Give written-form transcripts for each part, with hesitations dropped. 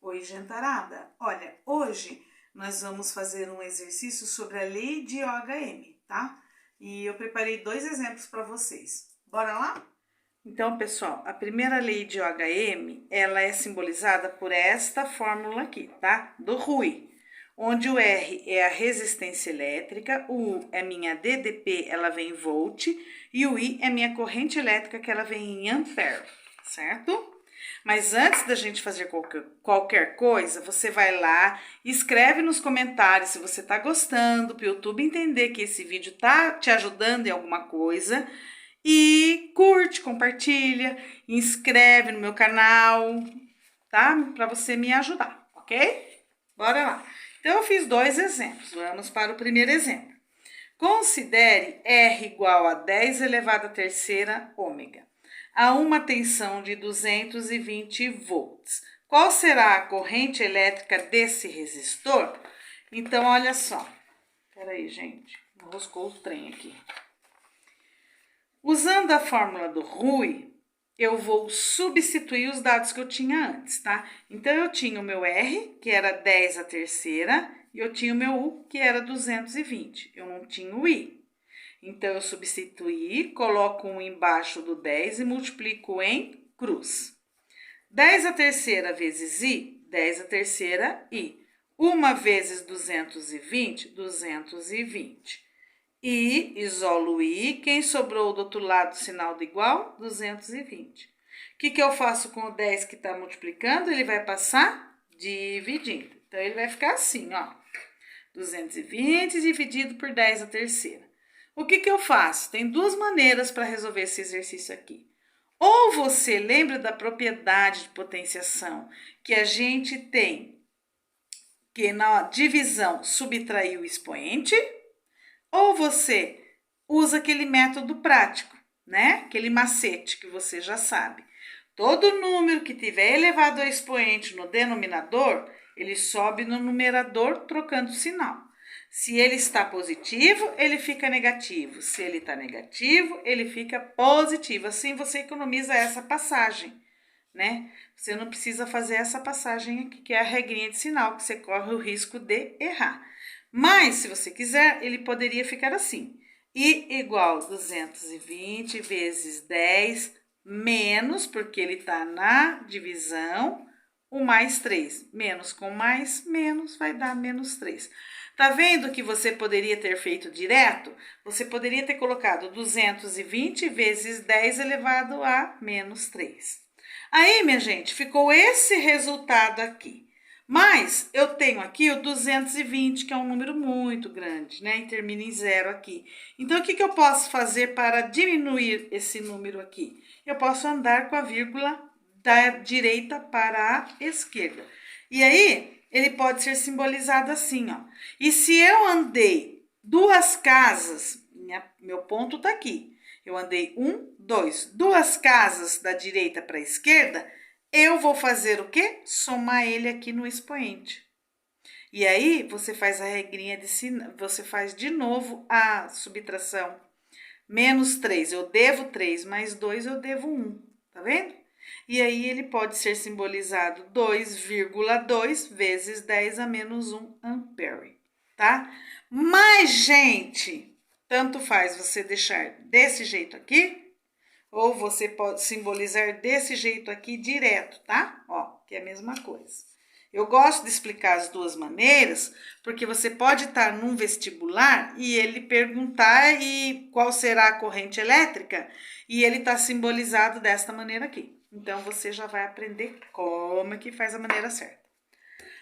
Oi, gentarada! Olha, hoje nós vamos fazer um exercício sobre a lei de OHM, tá? E eu preparei dois exemplos para vocês. Bora lá? Então, pessoal, a primeira lei de OHM, ela é simbolizada por esta fórmula aqui, tá? Do Rui, onde o R é a resistência elétrica, o U é minha DDP, ela vem em volt, e o I é minha corrente elétrica, que ela vem em ampere, certo? Mas antes da gente fazer qualquer coisa, você vai lá, escreve nos comentários se você está gostando, para o YouTube entender que esse vídeo está te ajudando em alguma coisa. E curte, compartilha, inscreve no meu canal, tá? Para você me ajudar, ok? Bora lá. Então, eu fiz dois exemplos. Vamos para o primeiro exemplo. Considere R igual a 10 elevado à terceira ômega, a uma tensão de 220 volts. Qual será a corrente elétrica desse resistor? Então, olha só. Peraí, gente. Enroscou o trem aqui. Usando a fórmula do Rui, eu vou substituir os dados que eu tinha antes, tá? Então, eu tinha o meu R, que era 10 a terceira, e eu tinha o meu U, que era 220. Eu não tinha o I. Então, eu substituí, coloco um embaixo do 10 e multiplico em cruz. 10 a terceira vezes I, 10 a terceira I. 1 vezes 220, 220. I, isolo I, quem sobrou do outro lado do sinal do igual? 220. O que eu faço com o 10 que está multiplicando? Ele vai passar dividindo. Então, ele vai ficar assim, ó. 220 dividido por 10 a terceira. O que eu faço? Tem duas maneiras para resolver esse exercício aqui. Ou você lembra da propriedade de potenciação que a gente tem, que na divisão subtraiu o expoente, ou você usa aquele método prático, né? Aquele macete que você já sabe. Todo número que tiver elevado ao expoente no denominador, ele sobe no numerador trocando o sinal. Se ele está positivo, ele fica negativo. Se ele está negativo, ele fica positivo. Assim você economiza essa passagem, né? Você não precisa fazer essa passagem aqui, que é a regrinha de sinal, que você corre o risco de errar. Mas, se você quiser, ele poderia ficar assim. I igual 220 vezes 10 menos, porque ele está na divisão, o mais 3. Menos com mais, menos, vai dar menos 3. Tá vendo que você poderia ter feito direto? Você poderia ter colocado 220 vezes 10 elevado a menos 3. Aí, minha gente, ficou esse resultado aqui. Mas eu tenho aqui o 220, que é um número muito grande, né? E termina em zero aqui. Então, o que eu posso fazer para diminuir esse número aqui? Eu posso andar com a vírgula da direita para a esquerda. E aí, ele pode ser simbolizado assim, ó. E se eu andei duas casas, meu ponto tá aqui. Eu andei 1, 2, duas casas da direita para a esquerda, eu vou fazer o quê? Somar ele aqui no expoente. E aí, você faz a regrinha de sinal, você faz de novo a subtração. Menos 3, eu devo 3, mais 2, eu devo 1. Tá vendo? E aí, ele pode ser simbolizado 2,2 vezes 10 a menos 1 ampere, tá? Mas, gente, tanto faz você deixar desse jeito aqui, ou você pode simbolizar desse jeito aqui direto, tá? Ó, que é a mesma coisa. Eu gosto de explicar as duas maneiras, porque você pode estar num vestibular e ele perguntar qual será a corrente elétrica, e ele está simbolizado desta maneira aqui. Então, você já vai aprender como é que faz a maneira certa.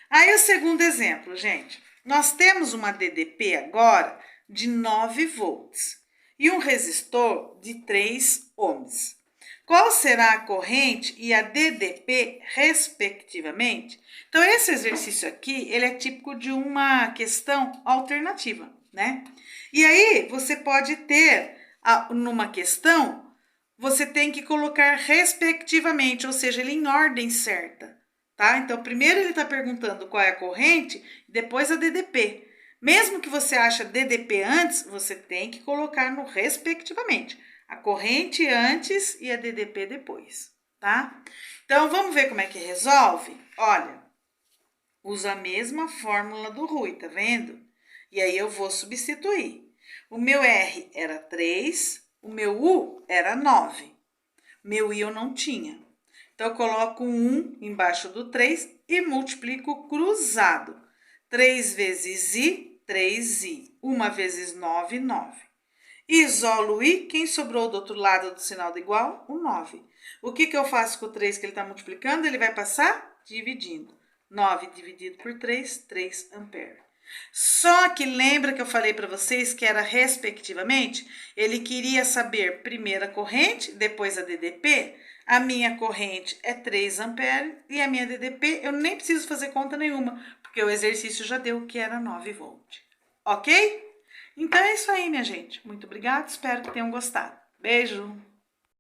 Aí, o segundo exemplo, gente. Nós temos uma DDP agora de 9 volts e um resistor de 3 ohms. Qual será a corrente e a DDP, respectivamente? Então, esse exercício aqui, ele é típico de uma questão alternativa, né? E aí, você pode ter, numa questão, você tem que colocar respectivamente, ou seja, ele em ordem certa, tá? Então, primeiro ele está perguntando qual é a corrente, depois a DDP. Mesmo que você ache DDP antes, você tem que colocar no respectivamente. A corrente antes e a DDP depois, tá? Então, vamos ver como é que resolve? Olha, Uso a mesma fórmula do Rui, tá vendo? E aí eu vou substituir. O meu R era 3, o meu U era 9. Meu I eu não tinha. Então, eu coloco 1 embaixo do 3 e multiplico cruzado. 3 vezes I, 3I. 1 vezes 9, 9. Isolo o I, quem sobrou do outro lado do sinal do igual? O 9. O que eu faço com o 3 que ele está multiplicando? Ele vai passar dividindo. 9 dividido por 3, 3 amperes. Só que lembra que eu falei para vocês que era respectivamente? Ele queria saber primeiro a corrente, depois a DDP. A minha corrente é 3 amperes e a minha DDP eu nem preciso fazer conta nenhuma, porque o exercício já deu que era 9 volts. Ok? Então é isso aí, minha gente. Muito obrigada, espero que tenham gostado. Beijo!